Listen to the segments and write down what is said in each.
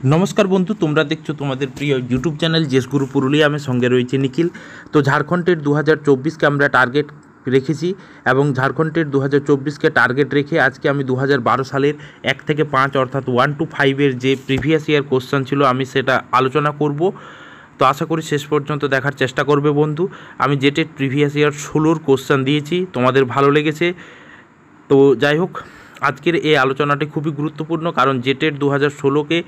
नमस्कार बंधु तुम्हारा देखो तुम्हारे प्रिय यूट्यूब चैनल जेस गुरु पुरुलिया में संगे रही निखिल। तो झारखंडेर 2024 के আমরা टार्गेट রেখেছি এবং ঝাড়খণ্ডের 2024 के टार्गेट রেখে আজকে আমি 2012 সালের 1 থেকে 5 অর্থাৎ 1 to 5 এর যে প্রিভিয়াস ইয়ার কোশ্চেন ছিল আমি সেটা আলোচনা করব। তো আশা করি শেষ পর্যন্ত দেখার চেষ্টা করবে বন্ধু। আমি যেটা প্রিভিয়াস ইয়ার 16 কোশ্চেন দিয়েছি তোমাদের ভালো লেগেছে। তো যাই হোক আজকের এই আলোচনাটি খুবই গুরুত্বপূর্ণ, কারণ জেটের 2016 কে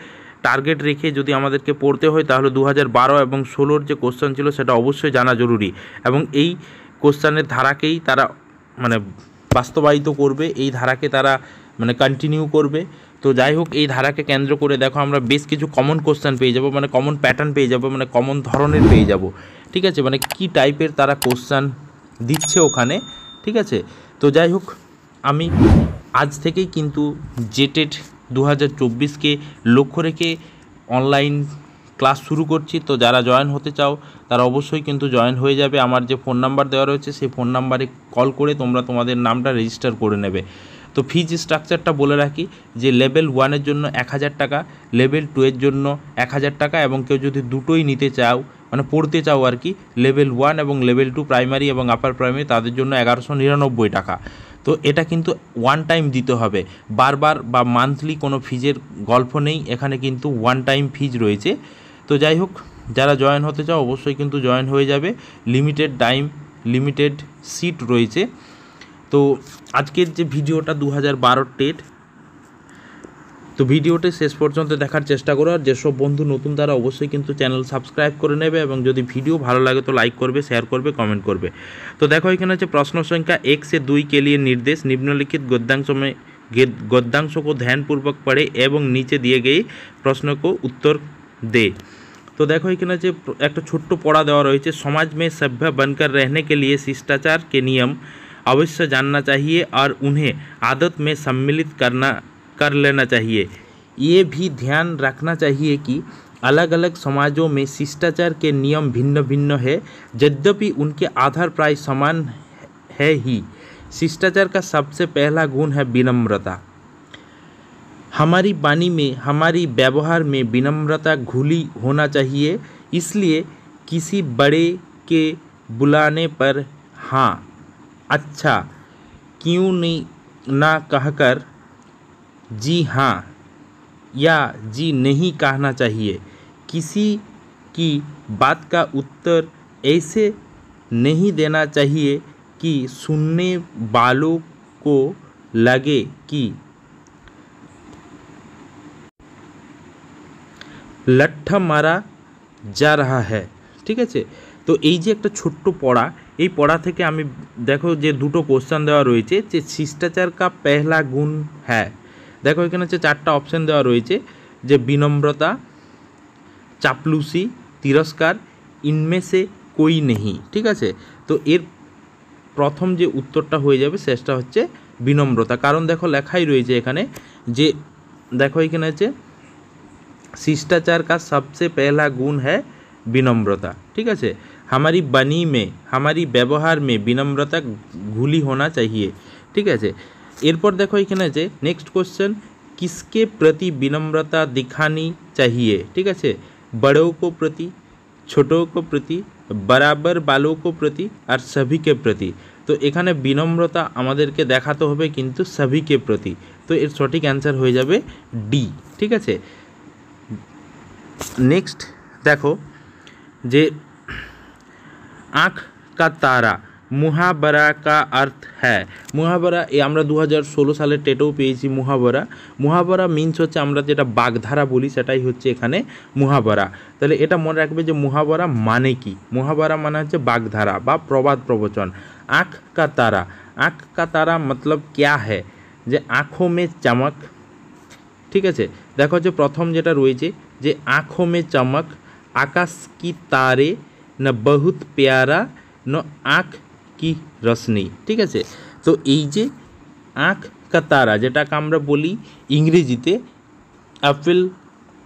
টার্গেট রেখে যদি আমাদেরকে পড়তে হয় তাহলে 2012 এবং 16 যে কোশ্চেন ছিল সেটা অবশ্যই জানা জরুরি, এবং এই কোশ্চেনের ধারাকেই তারা মানে বাস্তবায়িত করবে, এই ধারাকে তারা মানে কন্টিনিউ করবে। তো যাই হোক এই ধারাকে কেন্দ্র করে দেখো আমরা বেশ কিছু কমন কোশ্চেন পেয়ে যাব, মানে কমন প্যাটার্ন পেয়ে যাব, মানে কমন ধরনের পেয়ে যাব। ঠিক আছে, মানে কি টাইপের তারা কোশ্চেন দিচ্ছে ওখানে। ঠিক আছে, তো যাই হোক আমি আজ থেকেই কিন্তু জেটেড 2024 কে লক্ষ্য রেখে অনলাইন ক্লাস শুরু করছি। তো যারা জয়েন হতে চাও তারা অবশ্যই কিন্তু জয়েন হয়ে যাবে। আমার যে ফোন নাম্বার দেওয়া রয়েছে সেই ফোন নাম্বারে কল করে তোমরা তোমাদের নামটা রেজিস্টার করে নেবে। তো ফিজ স্ট্রাকচারটা বলে রাখি যে লেভেল 1-এর জন্য 1000 টাকা, লেভেল 2-এর জন্য 1000 টাকা, এবং কেউ যদি দুটোই নিতে চাও মানে পড়তে চাও আর কি, লেভেল 1 এবং লেভেল 2 প্রাইমারি এবং আপার প্রাইমারি তাদের জন্য 1199 টাকা। তো এটা কিন্তু ওয়ান টাইম দিতে হবে, বারবার বা মান্থলি কোনো ফিজের গল্প নেই এখানে, কিন্তু ওয়ান টাইম ফিজ রয়েছে। তো যাই হোক যারা জয়েন হতে চাও অবশ্যই কিন্তু জয়েন হয়ে যাবে। লিমিটেড টাইম লিমিটেড সিট রয়েছে। তো আজকের যে ভিডিওটা 2012 টেট, তো ভিডিওটি শেষ পর্যন্ত দেখার চেষ্টা করো। আর যেসব বন্ধু নতুন তারা অবশ্যই কিন্তু চ্যানেল সাবস্ক্রাইব করে নেবে, এবং যদি ভিডিও ভালো লাগে তো লাইক করবে, শেয়ার করবে, কমেন্ট করবে। তো দেখো এখানে হচ্ছে প্রশ্ন সংখ্যা 1 से 2 के लिए निर्देश निम्नलिखित गद्यांशों को ध्यानपूर्वक पढ़े एवं नीचे दिए गए प्रश्न को उत्तर दे। तो देखो এখানে হচ্ছে একটা ছোট্ট পড়া দেওয়া রয়েছে, समाज में सभ्य बनकर रहने के लिए शिष्टाचार के नियम अवश्य जानना चाहिए और उन्हें आदत में सम्मिलित कर लेना चाहिए। ये भी ध्यान रखना चाहिए कि अलग अलग समाजों में शिष्टाचार के नियम भिन्न भिन्न है, यद्यपि उनके आधार प्राय समान है ही। शिष्टाचार का सबसे पहला गुण है विनम्रता। हमारी वाणी में हमारी व्यवहार में विनम्रता घुली होना चाहिए, इसलिए किसी बड़े के बुलाने पर हाँ अच्छा क्यों नहीं ना कहकर जी हाँ या जी नहीं कहना चाहिए। किसी की बात का उत्तर ऐसे नहीं देना चाहिए कि सुनने वालों को लगे कि लट्ठा मारा जा रहा है। ঠিক আছে, তো এই যে একটা ছোট্ট পড়া, এই পড়া থেকে আমি দেখো যে দুটো কোশ্চেন দেওয়া রয়েছে যে শিষ্টাচার কা পহলা গুণ হ্যাঁ। দেখো এখানে হচ্ছে 4টা অপশান দেওয়া রয়েছে যে বিনম্রতা, চাপলুসি, তিরস্কার, ইনমে সে কোই নেহি। ঠিক আছে, তো এর প্রথম যে উত্তরটা হয়ে যাবে শেষটা হচ্ছে বিনম্রতা, কারণ দেখো লেখাই রয়েছে এখানে যে দেখো এখানে হচ্ছে शिष्टाचार का सबसे पहला गुण है विनम्रता। ठीक है, हमारी वाणी में हमारी व्यवहार में विनम्रता घुली होना चाहिए। ठीक है, एरपर देखो एखाने जे नेक्स्ट क्वेश्चन, किसके प्रति विनम्रता दिखानी चाहिए। ठीक है, बड़ों को प्रति, छोटों को प्रति, बराबर वालों को प्रति और सभी के प्रति। तो एखाने विनम्रता आमादेरके देखाते होबे किन्तु सभी के प्रति। तो एर सठिक आंसर हो जाबे डी। ठीक है, नेक्स्ट देखो जे आँख का तारा मुहावरा का अर्थ है। मुहावरा ये আমরা 2016 সালে টেটেও পেয়েছি। মুহাবরা মিনস হচ্ছে আমরা যেটা বাগধারা বলি সেটাই হচ্ছে এখানে মুহাবরা। তাহলে এটা মনে রাখবে যে মুহাবরা মানে কি। মুহাবরা মানে হচ্ছে বাগধারা বা প্রবাদ প্রবচন। आँख का तारा, आँख का तारा मतलब क्या है, যে आँखों में चमक। ঠিক আছে, দেখো যে প্রথম যেটা রয়েছে যে आँखों में चमक, आकाश की तारे न बहुत प्यारा न आँख की रोशनी। ठीक है, तो এই যে आँख का तारा যেটাকে আমরা বলি ইংরেজিতে apple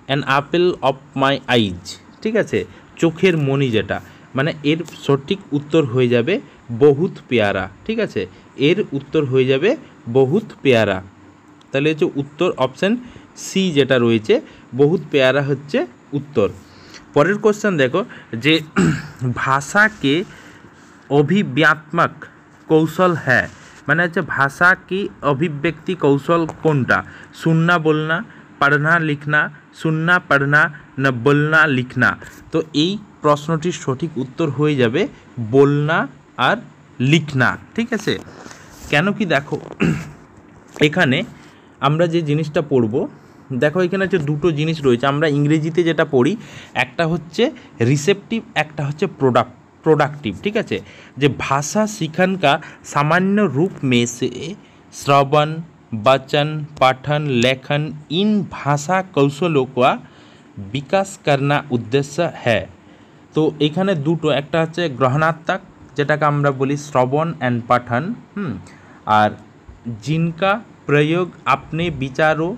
an apple of my eyes. ঠিক আছে, চোখের মণি যেটা, মানে এর সঠিক উত্তর হয়ে যাবে বহুত পেয়ারা। ঠিক আছে, এর উত্তর হয়ে যাবে বহুত পেয়ারা। তাহলে হচ্ছে উত্তর অপশান সি যেটা রয়েছে বহুত পেয়ারা হচ্ছে উত্তর। পরের কোশ্চেন দেখো যে ভাষা के अभिव्यक्तात्मक कौशल है, মানে হচ্ছে ভাষা কি অভিব্যক্তি কৌশল কোনটা? सुनना बोलना, पढ़ना लिखना, सुनना पढ़ना না बोलना लिखना। তো এই প্রশ্নটির সঠিক উত্তর হয়ে যাবে बोलना আর লিখনা। ঠিক আছে, কেন কি দেখো এখানে আমরা যে জিনিসটা পড়ব, দেখো এখানে হচ্ছে দুটো জিনিস রয়েছে। আমরা ইংরেজিতে যেটা পড়ি একটা হচ্ছে রিসেপটিভ, একটা হচ্ছে प्रोडक्टिव। ठीक है, जो भाषा सीखन का सामान्य रूप में से श्रवण, वचन, पठन, लेखन इन भाषा कौशलों का विकास करना उद्देश्य है। तो एखाने दुटो, एकटा हच्छे ग्रहणात्मक जेटाके आमरा बोली श्रवण एंड पठन, और जिनका प्रयोग अपने विचारों,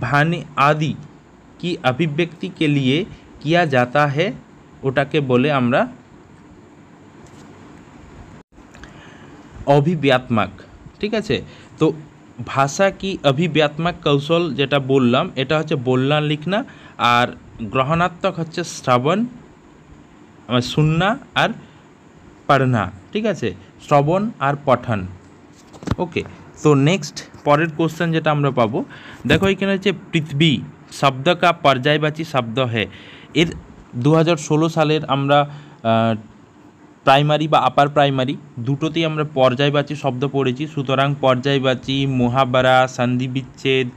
भाने आदि की अभिव्यक्ति के लिए किया जाता है ওটাকে বলে আমরা অভিব্যক্তাত্মক। ঠিক আছে, তো ভাষা কি অভিব্যক্তাত্মক কৌশল যেটা বললাম এটা হচ্ছে बोलना लिखना, আর গ্রহণাত্মক হচ্ছে শ্রবণ, सुनना আর पढ़ना। ঠিক আছে, শ্রবণ আর পঠন। ওকে, তো নেক্সট পরের কোশ্চেন যেটা আমরা পাবো, দেখো এখানে হচ্ছে পৃথিবী শব্দ का पर्यायवाची शब्द है। এর 2016 সালের আমরা প্রাইমারি বা আপার প্রাইমারি দুটোতেই আমরা পর্যায়বাচী শব্দ পড়েছি। সুতরাং পর্যায়বাচী, মুহাবরা, সন্ধি বিচ্ছেদ,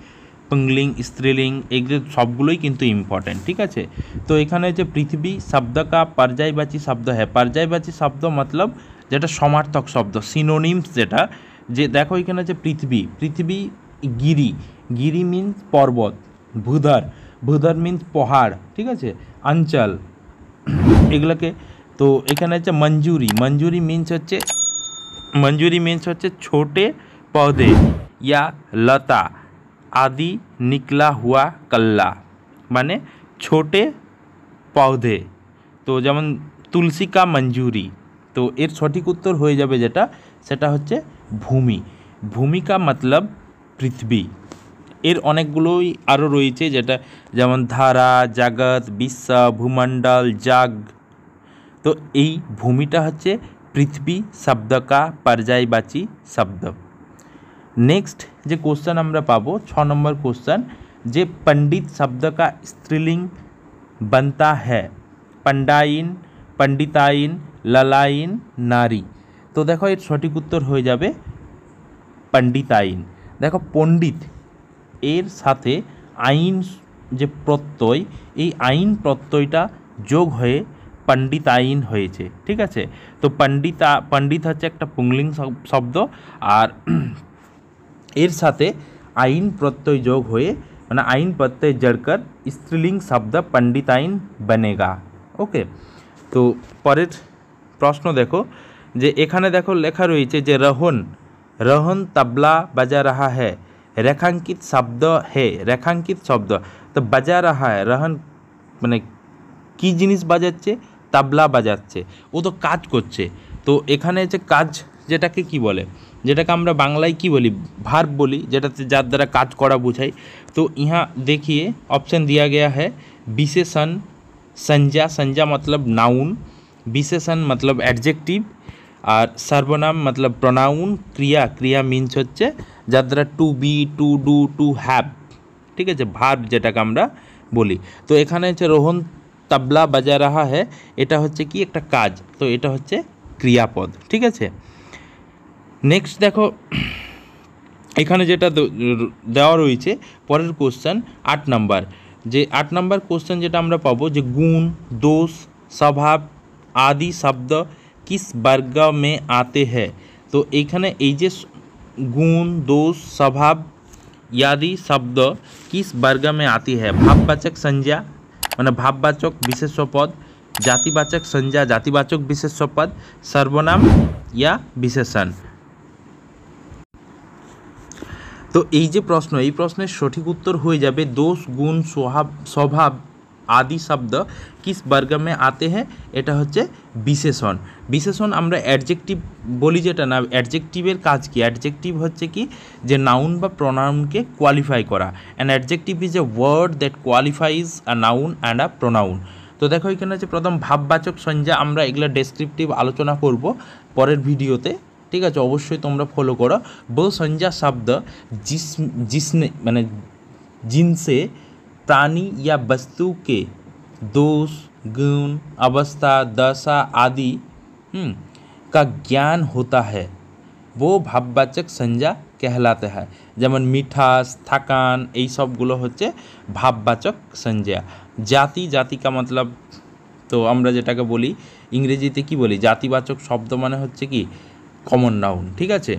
পুংলিং, স্ত্রীলিং এগুলো সবগুলোই কিন্তু ইম্পর্টেন্ট। ঠিক আছে, তো এখানে হচ্ছে পৃথিবী শব্দ কা পর্যায়বাচী শব্দ হ্যাঁ। পর্যায়বাচী শব্দ মতলব যেটা সমার্থক শব্দ, সিনোনিমস যেটা, যে দেখো এখানে হচ্ছে পৃথিবী, পৃথিবী, গিরি, গিরি মিন্স পর্বত, ভূধর, ভূধর মিন্স পাহাড়। ঠিক আছে, অঞ্চল এগুলোকে। তো এখানে হচ্ছে मंजूरी, मंजूरी मीन्स হচ্ছে छोटे पौधे या लता आदि निकला हुआ कल्ला, माने छोटे पौधे। तो যেমন तुलसी का मंजूरी, तो এর সঠিক উত্তর হয়ে যাবে যেটা, সেটা হচ্ছে ভূমি। ভূমি का मतलब পৃথিবী। এর অনেকগুলোই আরও রয়েছে, যেটা যেমন ধারা, জগৎ, বিশ্ব, ভূমণ্ডল, জাগ। তো এই ভূমিটা হচ্ছে পৃথিবী শব্দ কা पर्यायवाची শব্দ। নেক্সট যে কোশ্চেন আমরা পাবো 6 নম্বর কোশ্চেন, যে पंडित शब्द का स्त्रीलिंग बनता है पंडाइन, पंडिताइन, ललाइन, नारी। তো দেখো এর সঠিক উত্তর হয়ে যাবে पंडिताइन। দেখো পণ্ডিত এর সাথে আইন যে প্রত্যয়, এই আইন প্রত্যয়টা যোগ হয়ে पंडिताइन হয়েছে। ঠিক আছে, তো पंडित হচ্ছে একটা পুংলিং শব্দ, আর এর সাথে আইন প্রত্যয় যোগ হয়ে মানে আইন প্রত্যয় জড়কর স্ত্রীলিঙ্গ শব্দ पंडिताइन बनेगा। ওকে, তো পরের প্রশ্ন দেখো, যে এখানে দেখো লেখা রয়েছে যে রোহন, रोहन तबला बजा रहा है, रेखांकित शब्द है, रेखांकित शब्द। तो बजा रहा है, रोहन মানে কি জিনিস বাজাচ্ছে, তাবলা বাজাচ্ছে, ও তো কাজ করছে। তো এখানে যে কাজ যেটাকে কি বলে, যেটাকে আমরা বাংলায় কি বলি, ভার্ব বলি, যেটাতে যার দ্বারা কাজ করা বোঝায়। तो यहाँ देखिए ऑप्शन दिया गया है विशेषण, संज्ञा, संज्ञा मतलब नाउन, विशेषण मतलब एडजेक्टिव, और सर्वनाम मतलब प्रोनाउन, क्रिया, क्रिया मीन्स হচ্ছে যার দ্বারা to be, to do, to have. ঠিক আছে, ভার্ব যেটাকে আমরা বলি। তো এখানে হচ্ছে রোহন তবলা বাজা রাহা হ্যাঁ, এটা হচ্ছে কি একটা কাজ, তো এটা হচ্ছে ক্রিয়াপদ। ঠিক আছে, নেক্সট দেখো এখানে যেটা দেওয়া রয়েছে পরের কোশ্চেন 8 নাম্বার, যে 8 নাম্বার কোশ্চেন যেটা আমরা পাবো, যে গুণ, দোষ, স্বভাব आदि शब्द किस वर्ग में आते हैं। तो এইখানে এই যে गुण, दोष, स्वभाव आदि शब्द किस वर्ग में आती है। भाववाचक संज्ञा মানে ভাববাচক বিশেষ্য পদ, জাতিবাচক संज्ञा জাতিবাচক বিশেষ্য পদ, সর্বনাম या বিশেষণ। তো এই যে প্রশ্ন, এই প্রশ্নের সঠিক উত্তর হয়ে যাবে দোষ, গুণ, স্বভাব आदि शब्द किस वर्ग में आते हैं এটা হচ্ছে বিশেষণ। বিশেষণ আমরা অ্যাডজেক্টিভ বলি যেটা না, অ্যাডজেক্টিভের কাজ কি? অ্যাডজেক্টিভ হচ্ছে কি যে নাউন বা প্রোনাউনকে কোয়ালিফাই করা। And adjective is a word that qualifies a noun and a pronoun. তো দেখো এখানে হচ্ছে প্রথম ভাববাচক সংজ্ঞা, আমরা এগুলো ডেসক্রিপটিভ আলোচনা করব পরের ভিডিওতে, ঠিক আছে? অবশ্যই তোমরা ফলো করো। वो संज्ञा शब्द जिसने माने जिनसे प्राणी या वस्तु के दोष गुण अवस्था दशा आदि का ज्ञान होता है वो भाववाचक संज्ञा कहलाते हैं। যেমন মিঠাস, থাকান, এই সবগুলো হচ্ছে ভাববাচক সংজ্ঞা। জাতি, জাতি का मतलब তো আমরা যেটাকে বলি ইংরেজিতে কি বলি, জাতিবাচক শব্দ মানে হচ্ছে কি कॉमन नाउन, ठीक है।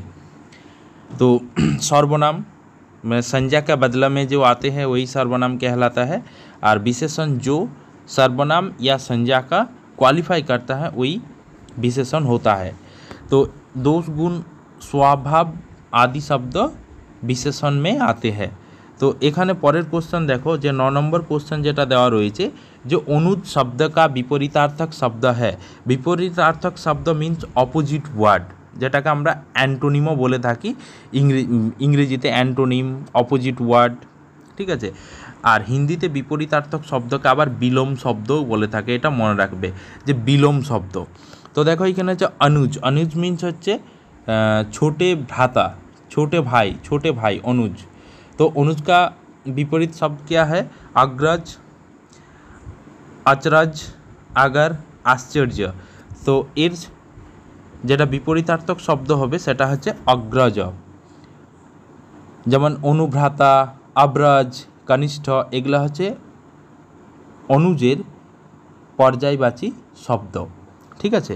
तो सर्वनाम संज्ञा का बदला में जो आते हैं वही सर्वनाम कहलाता है, और विशेषण जो सर्वनाम या संज्ञा का क्वालिफाई करता है वही विशेषण होता है। तो दोष गुण स्वभाव आदि शब्द विशेषण में आते हैं। तो এখানে পরের কোশ্চেন দেখো যে 9 নম্বর কোশ্চেন যেটা দেওয়া রয়েছে যে অনুজ শব্দ का विपरीतार्थक शब्द है। विपरीतार्थक शब्द मीन्स অপোজিট ওয়ার্ড, যেটাকে আমরা অ্যান্টোনিমও বলে থাকি ইংরেজিতে, অ্যান্টোনিম অপোজিট ওয়ার্ড, ঠিক আছে। আর হিন্দিতে বিপরীতার্থক শব্দকে আবার বিলোম শব্দও বলে থাকে, এটা মনে রাখবে যে বিলোম শব্দ। তো দেখো এখানে হচ্ছে অনুজ, অনুজ মিন্স হচ্ছে ছোটে ভ্রাতা, छोटे भाई अनुज। तो अनुज का विपरीत शब्द क्या है? अग्रज, अचरज, आगर, आश्चर्य। तो एर যেটা বিপরীতার্থক শব্দ হবে সেটা হচ্ছে অগ্রজ। যেমন অনুভ্রাতা, আব্রজ, কনিষ্ঠ, এগুলো হচ্ছে অনুজের পর্যায়বাচী শব্দ, ঠিক আছে।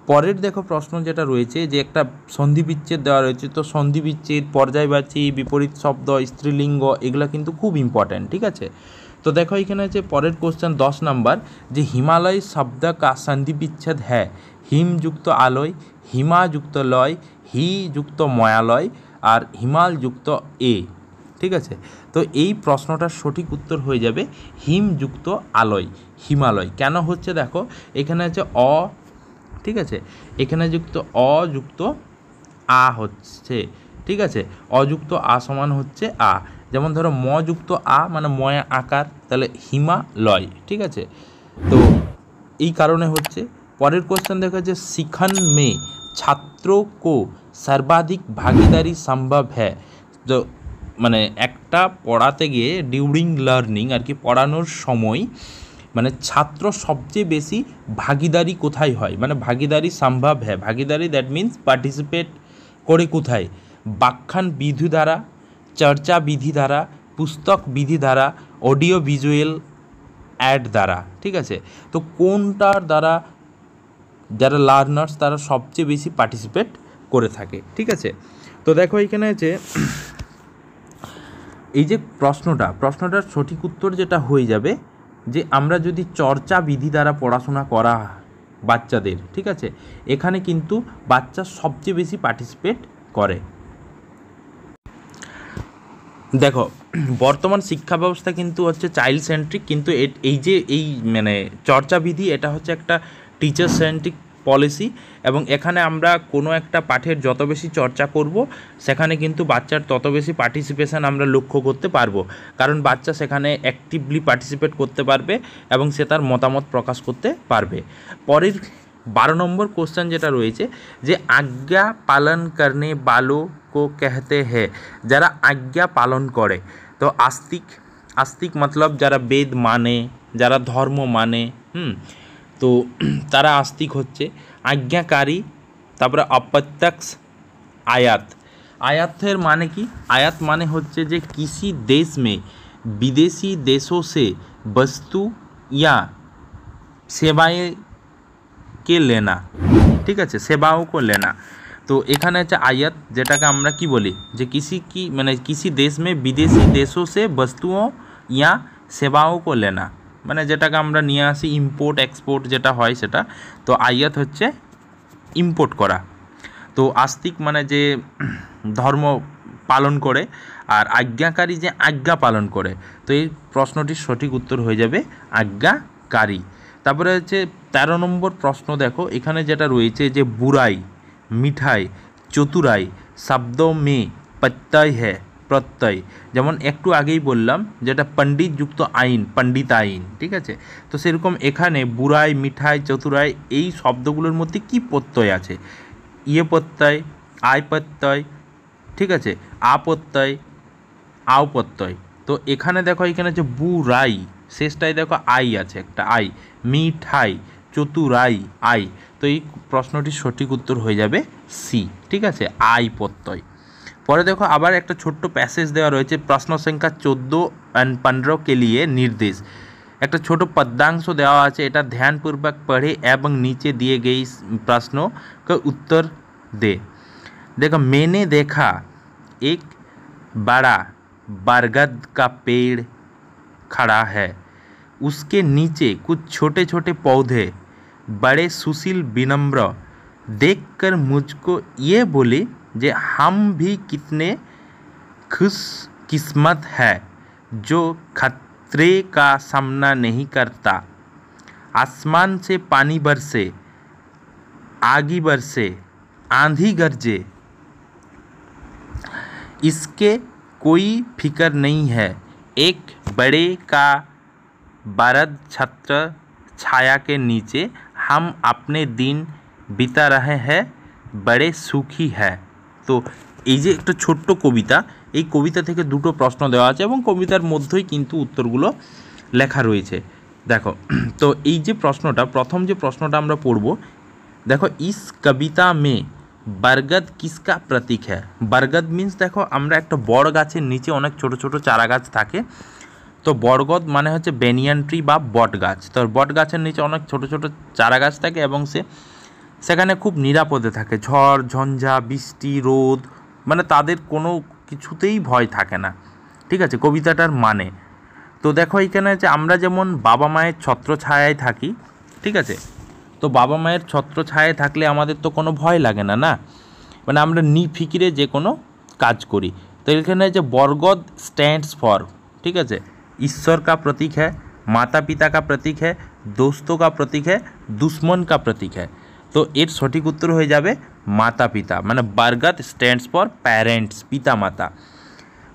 পরের দেখো প্রশ্ন যেটা রয়েছে যে একটা সন্ধি বিচ্ছেদ দেওয়া রয়েছে, তো সন্ধি বিচ্ছেদ, পর্যায়বাচী, বিপরীত শব্দ, স্ত্রীলিঙ্গ, এগুলো কিন্তু খুব ইম্পর্ট্যান্ট, ঠিক আছে। তো দেখো এখানে হচ্ছে পরের কোশ্চেন 10 নম্বর যে হিমালয় শব্দ কা সন্ধি বিচ্ছেদ হ্যাঁ হিম যুক্ত আলয়, হিমা যুক্ত লয়, হি যুক্ত ময়ালয়, আর হিমাল যুক্ত এ, ঠিক আছে। তো এই প্রশ্নটার সঠিক উত্তর হয়ে যাবে হিম যুক্ত আলয়, হিমালয়। কেন হচ্ছে দেখো এখানে হচ্ছে অ, ঠিক আছে, এখানে যুক্ত অ যুক্ত আ হচ্ছে, ঠিক আছে। অযুক্ত আ সমান হচ্ছে আ, যেমন ধরো ম যুক্ত আ মানে ময়া আকার, তাহলে হিমালয়, ঠিক আছে। তো এই কারণে হচ্ছে। পরের কোশ্চেন দেখা যে শিখন মে ছাত্রো কো সর্বাধিক ভাগীদারি সম্ভব হ্যাঁ। তো মানে একটা পড়াতে গিয়ে ডিউরিং লার্নিং আর কি, পড়ানোর সময় মানে ছাত্র সবচেয়ে বেশি ভাগীদারি কোথায় হয়, মানে ভাগীদারি সম্ভব হ্যাঁ, ভাগীদারি দ্যাট মিন্স পার্টিসিপেট করে কোথায়? ব্যাখ্যান বিধি দ্বারা, চর্চা বিধি দ্বারা, পুস্তক বিধি দ্বারা, অডিও ভিজুয়াল অ্যাড দ্বারা, ঠিক আছে। তো কোনটার দ্বারা যারা লার্নার্স তারা সবচেয়ে বেশি পার্টিসিপেট করে থাকে, ঠিক আছে। তো দেখো এখানে আছে এই যে প্রশ্নটার সঠিক উত্তর যেটা হয়ে যাবে যে আমরা যদি চর্চা বিধি দ্বারা পড়াশোনা করা বাচ্চাদের, ঠিক আছে, এখানে কিন্তু বাচ্চা সবচেয়ে বেশি পার্টিসিপেট করে। দেখো বর্তমান শিক্ষা ব্যবস্থা কিন্তু হচ্ছে চাইল্ড সেন্ট্রিক, কিন্তু এই যে এই মানে চর্চা বিধি এটা হচ্ছে একটা টিচার সেন্ট্রিক পলিসি, এবং এখানে আমরা কোনো একটা পাঠের যত বেশি চর্চা করব সেখানে কিন্তু বাচ্চার তত বেশি পার্টিসিপেশান আমরা লক্ষ্য করতে পারবো, কারণ বাচ্চা সেখানে অ্যাক্টিভলি পার্টিসিপেট করতে পারবে এবং সে তার মতামত প্রকাশ করতে পারবে। পরের 12 নম্বর কোশ্চেন যেটা রয়েছে যে আজ্ঞা পালন করনে বালো কো कहते हैं, যারা আজ্ঞা পালন করে। তো আস্তিক মতলব যারা বেদ মানে, যারা ধর্ম মানে, তো তারা আস্তিক হচ্ছে। আজ্ঞাকারী, তারপরে অপ্রত্যক্ষ आयातेर माने कि आयात माने होच्छे जे किसी देश में विदेशी देशों से वस्तु या सेवाएं के लेना, ठीक है, सेवाओं को लेना। तो एखाने हच्छे आयात जेटाके आमरा कि बोली जे किसी देश में विदेशी देशों से वस्तुओं या सेवाओं को लेना, माने जेटाके आमरा निये आसि इम्पोर्ट एक्सपोर्ट जेटा हय सेटा। तो आयात हच्छे इम्पोर्ट करा। तो आस्तिक माने जे धर्म পালন করে, আর আজ্ঞাকারী যে আজ্ঞা পালন করে। তো এই প্রশ্নটির সঠিক উত্তর হয়ে যাবে আজ্ঞাকারী। তারপরে হচ্ছে 13 নম্বর প্রশ্ন, দেখো এখানে যেটা রয়েছে যে বুরাই, মিঠাই, চতুরাই শব্দों में प्रत्यय है, প্রত্যয়, যেমন একটু আগেই বললাম যেটা পণ্ডিত যুক্ত আইন, পণ্ডিত আইন, ঠিক আছে। তো সেরকম এখানে বুরাই, মিঠাই, চতুরাই এই শব্দগুলোর মধ্যে কি প্রত্যয় আছে? ইয়ে প্রত্যয়, আয় প্রত্যয়, ঠিক আছে, আ প্রত্যয়, আও প্রত্যয়। তো এখানে দেখো এখানে যে বুরাই শেষটায় দেখো আই আছে, একটা আই, মিঠাই, চতুরাই, আই। তো এই প্রশ্নটির সঠিক উত্তর হয়ে যাবে সি, ঠিক আছে, আই প্রত্যয়। পরে দেখো আবার একটা ছোট্ট প্যাসেজ দেওয়া রয়েছে, প্রশ্ন সংখ্যা 14 और 15 के लिए निर्देश। একটা ছোট পদ্যাংশ দেওয়া আছে, এটা ধ্যানপূর্বক পড়ে এবং নিচে दिए गए प्रश्नों का उत्तर दे। देखो, मैंने देखा एक बड़ा बरगद का पेड़ खड़ा है, उसके नीचे कुछ छोटे छोटे पौधे बड़े सुशील विनम्र देखकर मुझको ये बोले जे हम भी कितने खुशकिस्मत है जो खतरे का सामना नहीं करता। आसमान से पानी बरसे, आगी बरसे, आंधी गरजे, इसके कोई फिक्र नहीं है। एक बड़े का बरद छत्र छाया के नीचे हम अपने दिन बिता रहे हैं, बड़े सुखी है। তো এই যে একটা ছোট্ট কবিতা, এই কবিতা থেকে দুটো প্রশ্ন দেওয়া আছে এবং কবিতার মধ্যেই কিন্তু উত্তরগুলো লেখা রয়েছে। দেখো, তো এই যে প্রশ্নটা, প্রথম যে প্রশ্নটা আমরা পড়ব, দেখো ইস কবিতা মে বরগদ কিসকা প্রতীক হ্যাঁ। বরগদ মিন্স দেখো আমরা একটা বড় গাছের নিচে অনেক ছোট ছোট চারা গাছ থাকে, তো বরগদ মানে হচ্ছে বেনিয়ান ট্রি বা বট গাছ। তো বট গাছের নিচে অনেক ছোট ছোট চারা গাছ থাকে এবং সেখানে খুব নিরাপদে থাকে, ঝড় ঝঞ্ঝা, বৃষ্টি, রোদ, মানে তাদের কোনো কিছুতেই ভয় থাকে না, ঠিক আছে, কবিতাটার মানে। তো দেখো এখানে যে আমরা যেমন বাবা মায়ের ছত্রছায়ায় থাকি, ঠিক আছে, তো বাবা মায়ের ছত্রছায়ায় থাকলে আমাদের তো কোনো ভয় লাগে না, না, মানে আমরা নিফিকিরে যে কোনো কাজ করি। তো এখানে যে বরগদ স্ট্যান্ডস ফর, ঠিক আছে, ईश्वर का प्रतीक है, माता पिता का प्रतीक है, दोस्तों का प्रतीक है, दुश्मन का प्रतीक है। तो एर सठिक उत्तर हो जाए माता पिता, माने बरगद स्टैंड्स फॉर पेरेंट्स, पिता माता।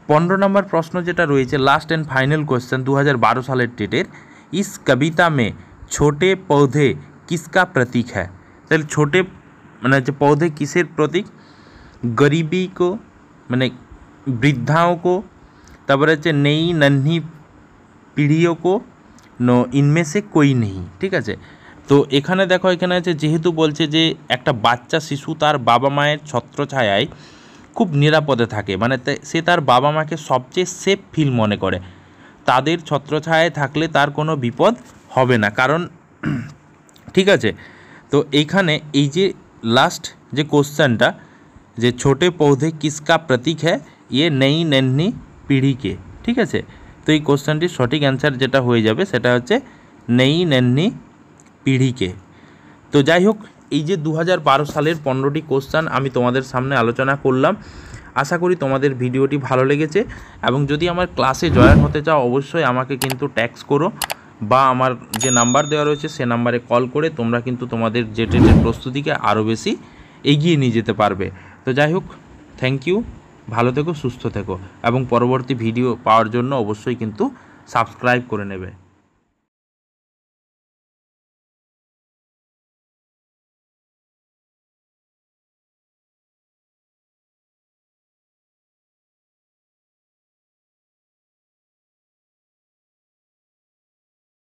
15 नम्बर प्रश्न जेटा रही है लास्ट एंड फाइनल क्वेश्चन 2012 साल डेटर, इस कविता में छोटे पौधे किसका प्रतीक है? चल छोटे माने पौधे किसের प्रतीक? गरीबी को, माने वृद्धाओं को, तब नई नन्ही पीढ़ियों को, नो इनमें से कोई नहीं, ठीक है। তো এখানে দেখো এখানে আছে যেহেতু বলছে যে একটা বাচ্চা শিশু তার বাবা মায়ের ছত্রছায়ায় খুব নিরাপদে থাকে, মানে সে তার বাবা মাকে সবচেয়ে সেফ ফিল মনে করে, তাদের ছত্রছায়ায় থাকলে তার কোনো বিপদ হবে না, কারণ ঠিক আছে। তো এইখানে এই যে লাস্ট যে কোশ্চেনটা যে ছোটে পৌধে কিসকা প্রতীক হ্যাঁ, ইয়ে নেই নন্হি পিঢ়িকে, ঠিক আছে। তো এই কোশ্চেনটির সঠিক অ্যান্সার যেটা হয়ে যাবে সেটা হচ্ছে নেই নন্হি পিঢ়িকে। তো যাই হোক, এই যে 2012 সালের 15টি কোশ্চেন আমি তোমাদের সামনে আলোচনা করলাম, আশা করি তোমাদের ভিডিওটি ভালো লেগেছে। এবং যদি আমার ক্লাসে জয়েন হতে চাও অবশ্যই আমাকে কিন্তু ট্যাক্স করো, বা আমার যে নাম্বার দেওয়া রয়েছে সে নাম্বারে কল করে তোমরা কিন্তু তোমাদের যে টেটের প্রস্তুতিকে আরও বেশি এগিয়ে নিয়ে যেতে পারবে। তো যাই হোক, থ্যাংক ইউ, ভালো থেকো, সুস্থ থেকো, এবং পরবর্তী ভিডিও পাওয়ার জন্য অবশ্যই কিন্তু সাবস্ক্রাইব করে নেবে।